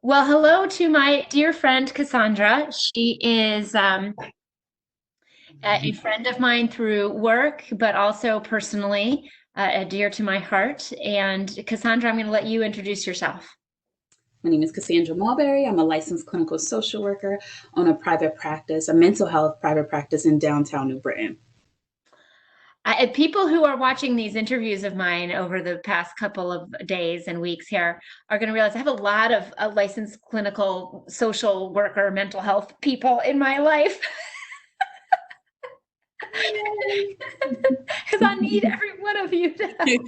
Well, hello to my dear friend Cassandra. She is a friend of mine through work, but also personally, dear to my heart. And Cassandra, I'm going to let you introduce yourself. My name is Cassandra Marbury. I'm a licensed clinical social worker on a private practice, a mental health private practice in downtown New Britain. People who are watching these interviews of mine over the past couple of days and weeks here are going to realize I have a lot of licensed clinical social worker, mental health people in my life. Because I need every one of you to help.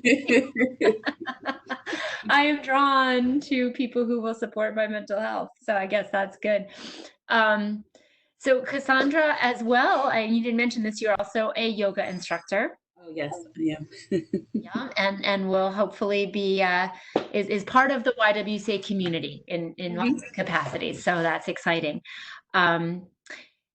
I am drawn to people who will support my mental health. So I guess that's good. Um, so Cassandra, as well, you didn't mention this, you're also a yoga instructor. Oh, yes, I am. Yeah, and will hopefully be is part of the YWCA community in lots Mhm. of capacities. So that's exciting. Um,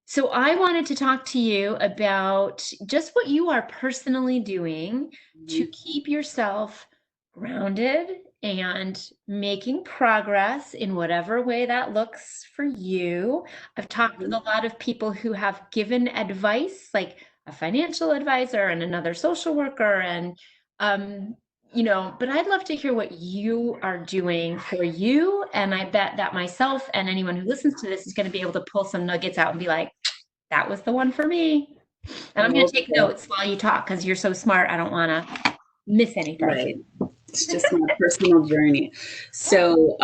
so I wanted to talk to you about just what you are personally doing to Mhm. keep yourself grounded and making progress in whatever way that looks for you. I've talked with Mhm. a lot of people who have given advice, like a financial advisor and another social worker, and um, but I'd love to hear what you are doing for you. And I bet that myself and anyone who listens to this is going to be able to pull some nuggets out and be like, that was the one for me. And I'm going to take Okay. notes while you talk because you're so smart. I don't want to miss anything. Right. It's just my personal journey. So,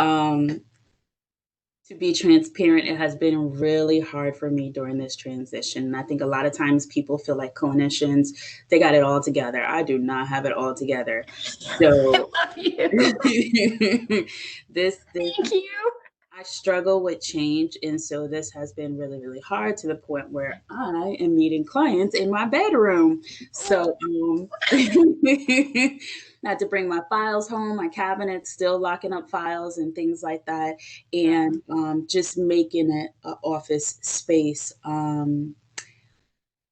to be transparent, it has been really hard for me during this transition. And I think a lot of times people feel like clinicians, they got it all together. I do not have it all together. I So love you. this Thank you. I struggle with change, and so this has been really, really hard to the point where I am meeting clients in my bedroom. So, I had to bring my files home, my cabinets, still locking up files and things like that, and just making it an office space.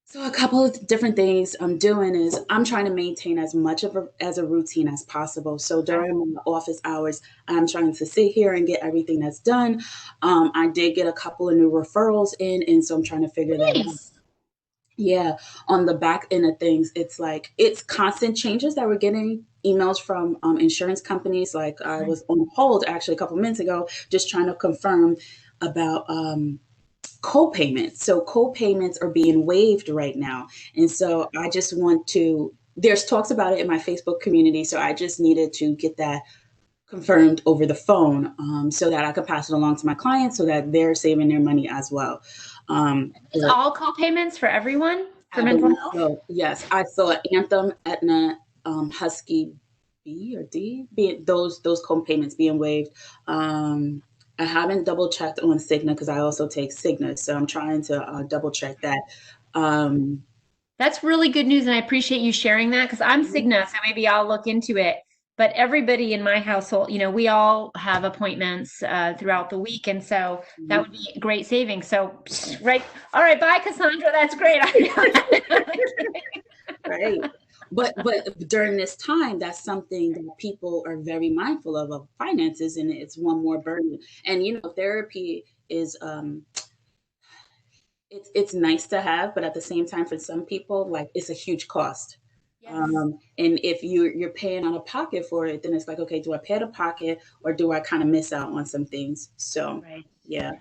So a couple of different things I'm doing is I'm trying to maintain as much of a routine as possible. So during my office hours, I'm trying to sit here and get everything that's done. I did get a couple of new referrals in, and so I'm trying to figure that out. Nice. Yeah, on the back end of things, it's like it's constant changes that we're getting emails from insurance companies. Like I was on hold actually a couple minutes ago, just trying to confirm about co-payments. So co-payments are being waived right now. And so I just want to there's talks about it in my Facebook community. So I just needed to get that confirmed over the phone so that I could pass it along to my clients so that they're saving their money as well. It's But all co-payments for everyone for I mental believe health. so. Yes, I saw Anthem, Aetna, Husky B or D, those co-payments being waived. I haven't double checked on Cigna because I also take Cigna, so I'm trying to double check that. Um, That's really good news, and I appreciate you sharing that because I'm Cigna, so maybe I'll look into it. But everybody in my household, we all have appointments throughout the week, and so that would be great savings. So, right, all right, bye, Cassandra. That's great. right. But during this time, that's something that people are very mindful of finances, and it's one more burden. And therapy is it's nice to have, but at the same time, for some people, like it's a huge cost. Yes. And if you're paying out of pocket for it, then it's like, okay, do I pay out of pocket or do I kind of miss out on some things? So Right. yeah.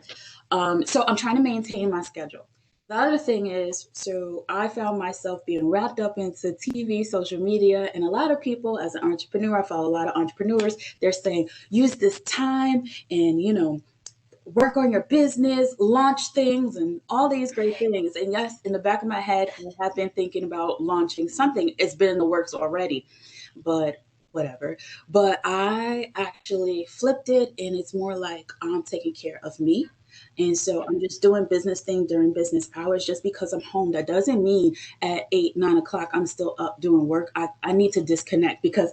So I'm trying to maintain my schedule. The other thing is, so I found myself being wrapped up into TV, social media, and a lot of people, as an entrepreneur, I follow a lot of entrepreneurs. They're saying use this time and work on your business, launch things, and all these great things. And yes, in the back of my head, I have been thinking about launching something. It's been in the works already, but whatever. But I actually flipped it, and it's more like I'm taking care of me. And so I'm just doing business thing during business hours just because I'm home. That doesn't mean at 8, 9 o'clock I'm still up doing work. I need to disconnect because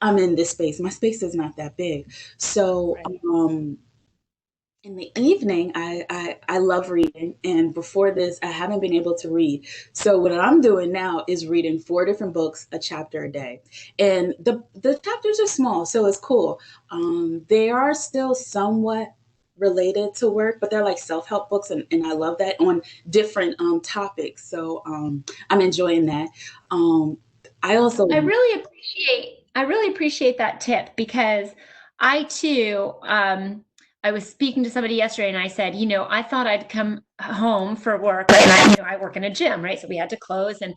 I'm in this space. My space is not that big. So Right. in the evening, I love reading, and before this, I haven't been able to read. So what I'm doing now is reading 4 different books, a chapter a day, and the chapters are small, so it's cool. They are still somewhat. related to work, but they're like self-help books, and I love that on different topics. So I'm enjoying that. Um, I also I really appreciate that tip because I too I was speaking to somebody yesterday and I said, you know, I thought I'd come home for work, right? And I work in a gym, right? So we had to close and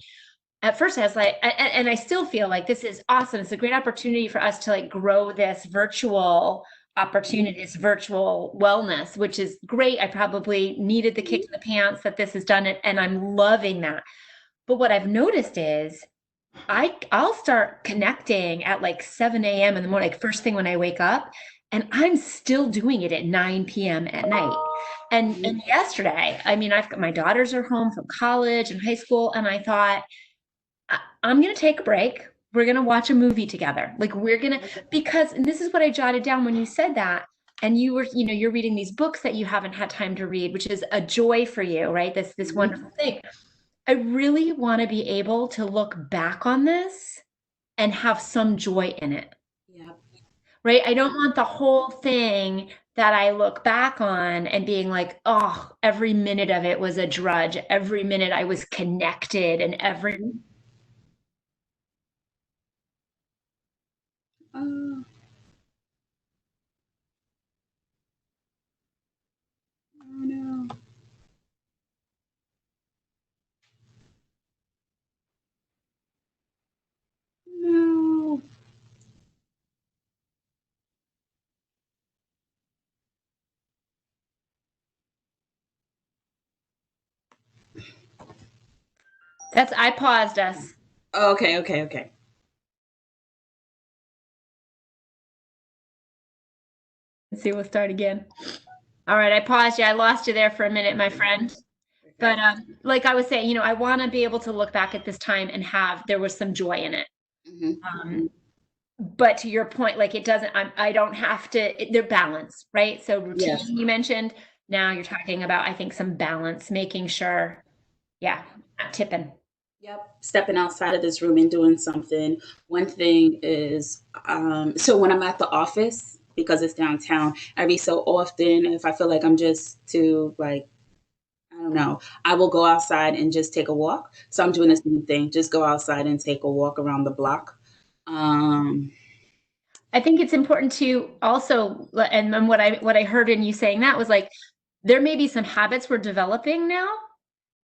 at first I was like, and I still feel like this is awesome. It's a great opportunity for us to like grow this virtual opportunity, this virtual wellness, which is great. I probably needed the kick in the pants that this has done it, and I'm loving that. But what I've noticed is I'll start connecting at like 7 a.m. in the morning, like first thing when I wake up, and I'm still doing it at 9 p.m. at night. And yesterday, I mean, I've got my daughters are home from college and high school, and I thought I'm gonna take a break. We're gonna watch a movie together. Like we're gonna because and this is what I jotted down when you said that. And you were, you know, you're reading these books that you haven't had time to read, which is a joy for you, right? This wonderful thing. I really want to be able to look back on this and have some joy in it, yeah. right? I don't want the whole thing that I look back on and being like, oh, every minute of it was a drudge. Every minute I was connected and every, Oh, oh no, no. I paused us. Okay, okay, okay. Let's see, we'll start again. All right, I paused you. I lost you there for a minute, my friend. But Okay. like I was saying, you know, I want to be able to look back at this time and have there was some joy in it. Hmm. But to your point, like it doesn't, I don't have to, they're balanced, right? So Yes. routine you mentioned, now you're talking about, I think, some balance, making sure, yeah, not tipping. Yep. Stepping outside of this room and doing something. One thing is, so when I'm at the office, because it's downtown, every so often, if I feel like I'm just too, like, I don't know, I will go outside and just take a walk. So I'm doing the same thing, just go outside and take a walk around the block. Um, I think it's important to also, and then what I heard in you saying that was like, there may be some habits we're developing now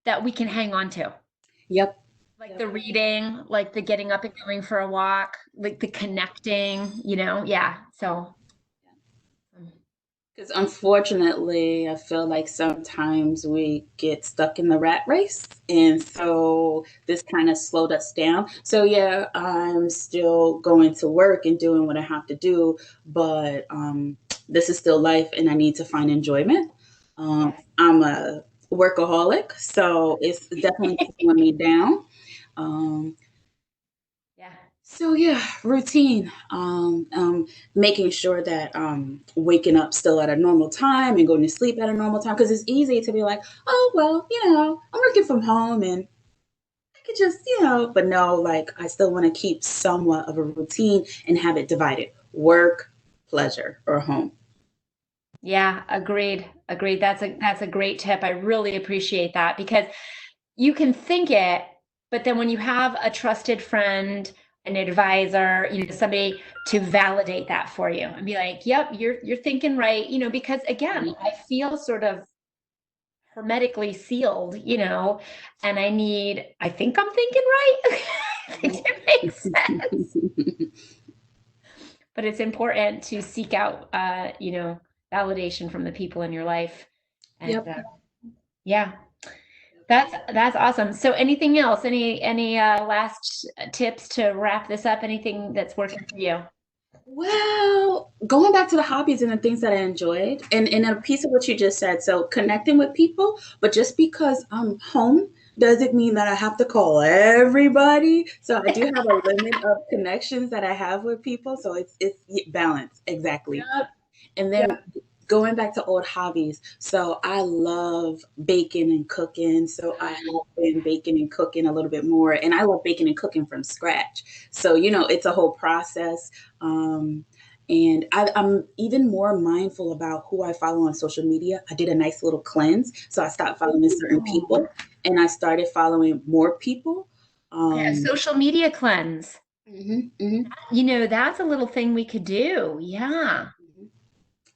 that we can hang on to. yep. Like Yep. the reading, like the getting up and going for a walk, like the connecting, you know? Yeah. So, Because unfortunately, I feel like sometimes we get stuck in the rat race. And so this kind of slowed us down. So, yeah, I'm still going to work and doing what I have to do, but this is still life and I need to find enjoyment. yes. I'm a workaholic, so it's definitely slowing me down. Um, Yeah. so yeah, routine. Making sure that waking up still at a normal time and going to sleep at a normal time because it's easy to be like, oh well, I'm working from home and I could just, but no, like I still want to keep somewhat of a routine and have it divided: work, pleasure, or home. Yeah, agreed. Agreed. That's a great tip. I really appreciate that because you can think it, but then when you have a trusted friend, an advisor, you know, somebody to validate that for you and be like, "Yep, you're thinking right," you know, because again, Mhm. I feel sort of hermetically sealed, you know, and I think I'm thinking right. I think it makes sense. But it's important to seek out, you know, validation from the people in your life. And Yep. yeah, that's awesome. So anything else? Any last tips to wrap this up? Anything that's working for you? Well, going back to the hobbies and the things that I enjoyed, and a piece of what you just said. So connecting with people, but just because I'm home doesn't mean that I have to call everybody. So I do have a limit of connections that I have with people. So it's balance exactly. Yep. And then Yep. going back to old hobbies. So I love baking and cooking. So I have been baking and cooking a little bit more. And I love baking and cooking from scratch. So, it's a whole process. Um, And I'm even more mindful about who I follow on social media. I did a nice little cleanse. So I stopped following certain Oh, people and I started following more people. okay, a Um, social media cleanse. mhm, mhm, That's a little thing we could do. Yeah.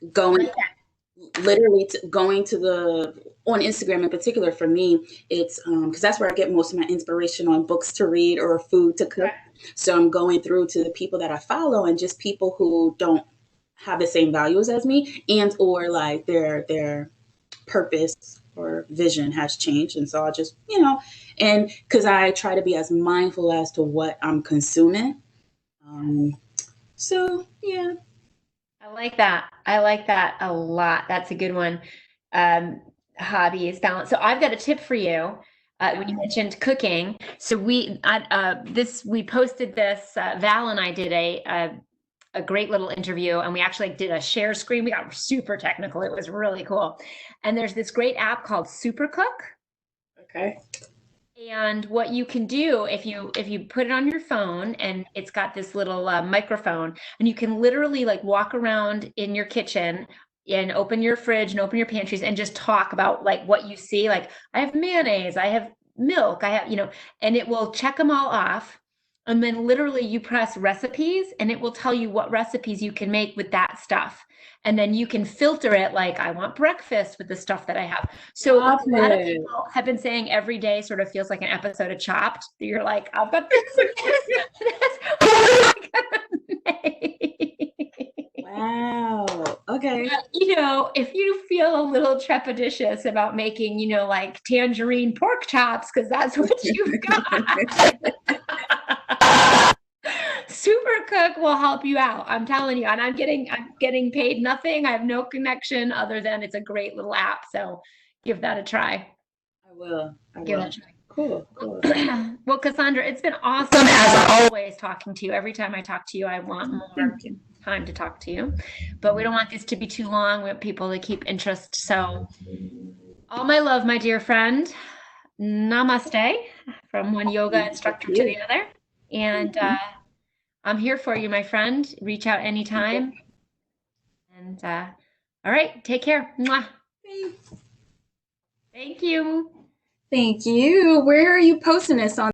I going like that. literally going to the on Instagram in particular for me, it's because that's where I get most of my inspiration on books to read or food to cook. So I'm going through to the people that I follow and just people who don't have the same values as me and or like their purpose or vision has changed. And so I just, and because I try to be as mindful as to what I'm consuming. Um, so yeah. I like that. I like that a lot. That's a good one. Um, Hobby is balance. So I've got a tip for you. When you mentioned cooking, so we posted this. Val and I did a great little interview, and we actually did a share screen. We got super technical. It was really cool. And there's this great app called Supercook. Okay. And what you can do if you put it on your phone and it's got this little microphone and you can literally like walk around in your kitchen and open your fridge and open your pantries and just talk about like what you see. Like I have mayonnaise, I have milk, I have, and it will check them all off. And then literally you press recipes and it will tell you what recipes you can make with that stuff. And then you can filter it like I want breakfast with the stuff that I have. So like Stop a lot of it. people have been saying every day sort of feels like an episode of Chopped. You're like, I've got this and this. What am I gonna make? Wow. Okay. But, if you feel a little trepidatious about making, like tangerine pork chops, because that's what you've got. Supercook will help you out. I'm telling you, and I'm getting paid nothing. I have no connection other than it's a great little app. So give that a try. I will. I Give will. that a try. Cool. Cool. Well, Cassandra, it's been awesome as always talking to you. Every time I talk to you, I want more Thank you. time to talk to you. But we don't want this to be too long. We want people to keep interest. So, all my love, my dear friend. Namaste from one yoga Thank instructor to the you. other. And I'm here for you, my friend. Reach out anytime. And all right, take care. Mwah. Thank you. Thank you. Where are you posting this on?